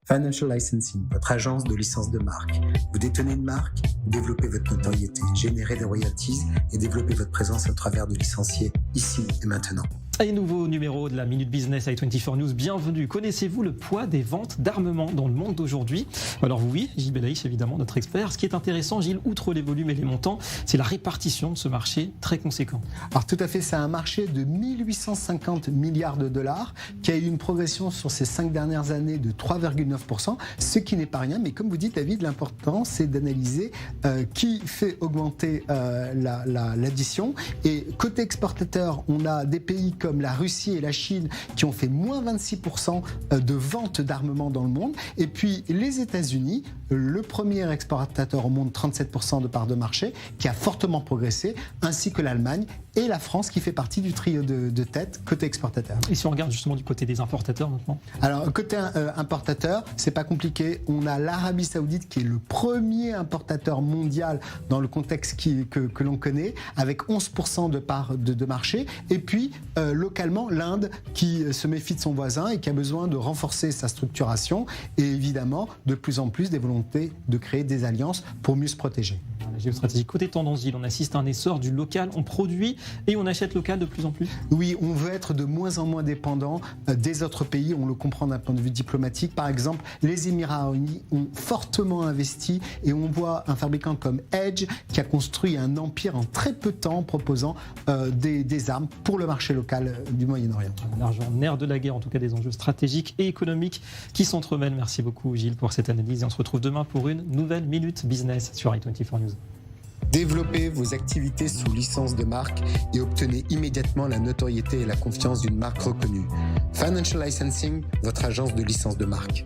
Financial Licensing, votre agence de licence de marque. Vous détenez une marque, développez votre notoriété, générez des royalties et développez votre présence à travers de licenciés ici et maintenant. Et nouveau numéro de la Minute Business avec 24 News, bienvenue. Connaissez-vous le poids des ventes d'armement dans le monde d'aujourd'hui? Alors oui, Gilles Belaïch, évidemment, notre expert. Ce qui est intéressant, Gilles, outre les volumes et les montants, c'est la répartition de ce marché très conséquent. Alors tout à fait, c'est un marché de 1850 milliards de dollars qui a eu une progression sur ces 5 dernières années de 3,9%, ce qui n'est pas rien. Mais comme vous dites, David, l'important, c'est d'analyser qui fait augmenter l'addition. Et côté exportateur, on a des pays comme la Russie et la Chine qui ont fait moins 26% de ventes d'armement dans le monde. Et puis les États-Unis, le premier exportateur au monde, 37% de part de marché, qui a fortement progressé, ainsi que l'Allemagne et la France qui fait partie du trio de tête côté exportateur. Et si on regarde justement du côté des importateurs maintenant? Alors côté importateur, c'est pas compliqué. On a l'Arabie Saoudite qui est le premier importateur mondial dans le contexte que l'on connaît, avec 11% de part de marché. Et puis localement, l'Inde qui se méfie de son voisin et qui a besoin de renforcer sa structuration et évidemment de plus en plus des volontés de créer des alliances pour mieux se protéger. La géostratégie côté tendance, Gilles, on assiste à un essor du local, on produit et on achète local de plus en plus. Oui, on veut être de moins en moins dépendant des autres pays, on le comprend d'un point de vue diplomatique. Par exemple, les Émirats arabes unis ont fortement investi et on voit un fabricant comme Edge qui a construit un empire en très peu de temps en proposant des armes pour le marché local du Moyen-Orient. L'argent, nerf de la guerre, en tout cas des enjeux stratégiques et économiques qui s'entremêlent. Merci beaucoup Gilles pour cette analyse et on se retrouve demain pour une nouvelle Minute Business sur i24 News. Développez vos activités sous licence de marque et obtenez immédiatement la notoriété et la confiance d'une marque reconnue. Financial Licensing, votre agence de licence de marque.